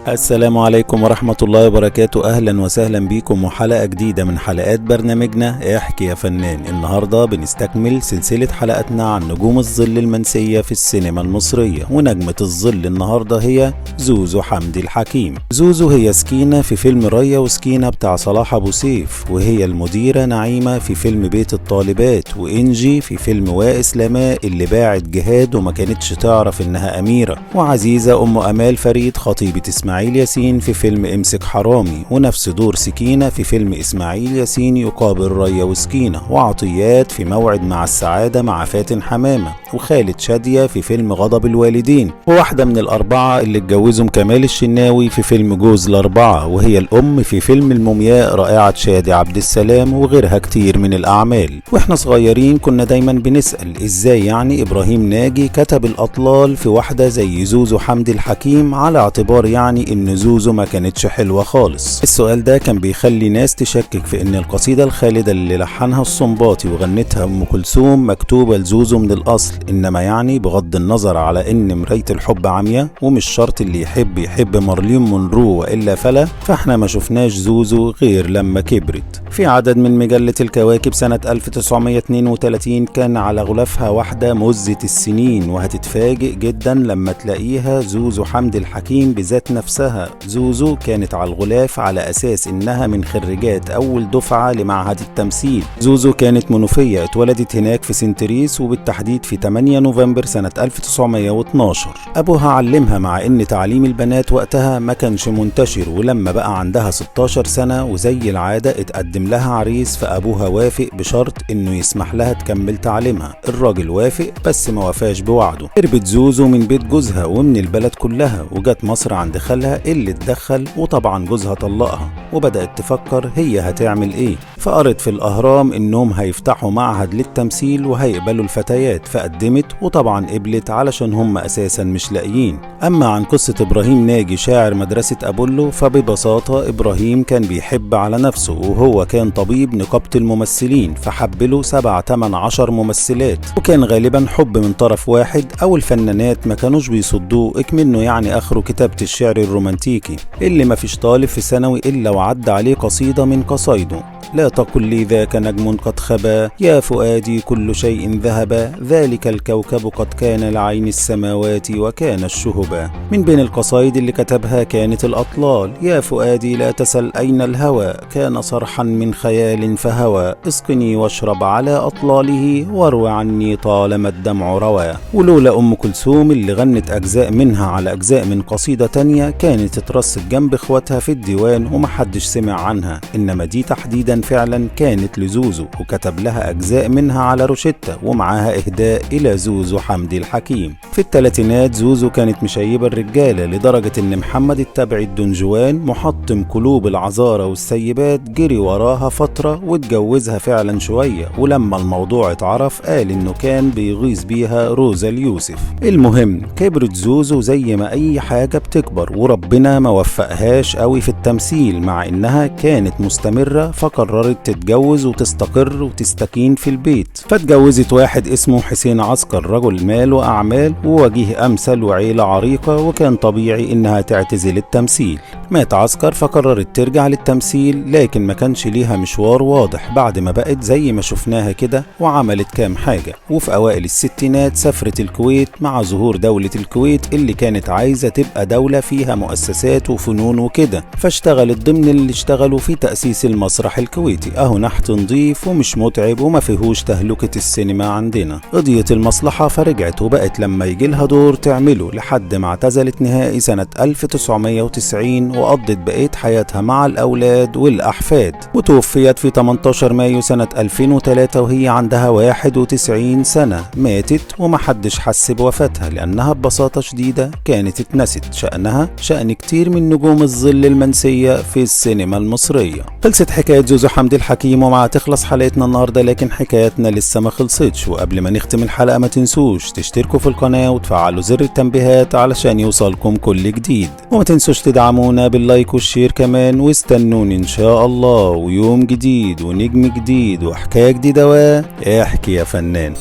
السلام عليكم ورحمة الله وبركاته. أهلا وسهلا بكم وحلقة جديدة من حلقات برنامجنا احكي يا فنان. النهاردة بنستكمل سلسلة حلقاتنا عن نجوم الظل المنسية في السينما المصرية، ونجمة الظل النهاردة هي زوزو حمدي الحكيم. زوزو هي سكينة في فيلم ريا وسكينة بتاع صلاح أبو سيف، وهي المديرة نعيمة في فيلم بيت الطالبات، وإنجي في فيلم وائس لماء اللي باعت جهاد وما كانتش تعرف إنها أميرة، وعزيزة أم أمال فريد خطيبة إسماعيل ياسين في فيلم امسك حرامي، ونفس دور سكينة في فيلم إسماعيل ياسين يقابل ريا وسكينة، وعطيات في موعد مع السعادة مع فاتن حمامة، وخالد شادية في فيلم غضب الوالدين، وواحدة من الأربعة اللي اتجوزهم كمال الشناوي في فيلم جوز الأربعة، وهي الأم في فيلم المومياء رائعة شادي عبد السلام، وغيرها كتير من الأعمال. وإحنا صغيرين كنا دايما بنسأل إزاي يعني إبراهيم ناجي كتب الأطلال في واحدة زي زوزو حمدي الحكيم، على اعتبار يعني إن زوزو ما كانتش حلوة خالص. السؤال ده كان بيخلي ناس تشكك في إن القصيدة الخالدة اللي لحنها الصنباطي وغنتها أم كلثوم مكتوبة لزوزو من الأصل، إنما يعني بغض النظر على إن مراية الحب عمياء ومش شرط اللي يحب مارلين مونرو وإلا فلا، فإحنا ما شفناش زوزو غير لما كبرت. في عدد من مجلة الكواكب سنة 1932 كان على غلافها واحدة مزة السنين، وهتتفاجئ جدا لما تلاقيها زوزو حمدي الحكيم بذات نفسها. زوزو كانت على الغلاف على أساس إنها من خريجات أول دفعة لمعهد التمثيل. زوزو كانت منوفية، اتولدت هناك في سنتريس، وبالتحديد في 8 نوفمبر سنة 1912. أبوها علمها، مع إن تعليم البنات وقتها ما كانش منتشر، ولما بقى عندها 16 سنة وزي العادة اتقدم لها عريس، فأبوها وافق بشرط إنه يسمح لها تكمل تعليمها. الراجل وافق بس ما وفاش بوعده. هربت زوزو من بيت جوزها ومن البلد كلها، وجت مصر عند خالها اللي اتدخل، وطبعا جوزها طلقها، وبدأت تفكر هي هتعمل ايه. فقرت في الأهرام إنهم هيفتحوا معهد للتمثيل وهيقبلوا الفتيات، فقدمت وطبعا قبلت علشان هم أساسا مش لاقيين. أما عن قصة إبراهيم ناجي شاعر مدرسة أبولو، فببساطة إبراهيم كان بيحب على نفسه، وهو كان طبيب نقابة الممثلين، فحب له 7-8-10 ممثلات، وكان غالبا حب من طرف واحد، أو الفنانات ما كانوش بيصدوه، اكمنه يعني آخره كتابة الشعر الرومانتيكي اللي ما فيش طالب في ثانوي إلا وعد عليه قصيدة من قصايده. لا تقل لي ذاك نجم قد خبا، يا فؤادي كل شيء ذهب، ذلك الكوكب قد كان لعين السماوات وكان الشهبا. من بين القصايد اللي كتبها كانت الأطلال. يا فؤادي لا تسل أين الهوى، كان صرحا من خيال فهوى، اسقني واشرب على أطلاله، واروي عني طالما الدمع روى. ولولا أم كلثوم اللي غنت أجزاء منها على أجزاء من قصيدة تانية، كانت اترصت جنب اخواتها في الديوان ومحدش سمع عنها، إنما دي تحديدا فعلا كانت لزوزو، وكتب لها أجزاء منها على روشتة، ومعاها إهداء إلى زوزو حمدي الحكيم. في الثلاثينات زوزو كانت مشيبة الرجالة، لدرجة إن محمد التبعي الدنجوان محطم قلوب العذارى والسيبات جري وراها فترة واتجوزها فعلا شوية، ولما الموضوع اتعرف قال إنه كان بيغيظ بيها روزا اليوسف. المهم كبرت زوزو زي ما أي حاجة بتكبر، وربنا ما وفقهاش قوي في التمثيل، مع إنها كانت مستمرة، فقررت تتجوز وتستقر وتستكين في البيت. فاتجوزت واحد اسمه حسين عسكر، رجل مال وأعمال ووجيه أمثل وعيلة عريقة، وكان طبيعي إنها تعتزل التمثيل. مات عسكر فقررت ترجع للتمثيل، لكن ما كانش ليها مشوار واضح بعد ما بقت زي ما شفناها كده، وعملت كام حاجة. وفي أوائل الستينات سافرت الكويت مع ظهور دولة الكويت اللي كانت عايزة تبقى دولة فيها مؤسسات وفنون وكده، فاشتغلت ضمن اللي اشتغلوا في تأسيس المسرح الكويتي، اهو نحت نضيف ومش متعب وما فيهوش تهلكة السينما عندنا. قضيت المصلحة فرجعت، وبقت لما يجي لها دور تعمله، لحد ما اعتزلت نهائي سنة 1990، وقضت بقية حياتها مع الأولاد والأحفاد، وتوفيت في 18 مايو سنة 2003 وهي عندها 91 سنة. ماتت ومحدش حس بوفاتها، لأنها ببساطة شديدة كانت اتنست، شأنها شأن كتير من نجوم الظل المنسية في السينما المصرية. خلصت حكاية زوزو حمدي حمدي الحكيم، ومع تخلص حلقتنا النهاردة لكن حكايتنا لسه ما خلصتش. وقبل ما نختم الحلقة ما تنسوش تشتركوا في القناة وتفعلوا زر التنبيهات علشان يوصلكم كل جديد، وما تنسوش تدعمونا باللايك والشير كمان. واستنوني ان شاء الله ويوم جديد ونجم جديد وحكاية جديدة. واحكي يا فنان.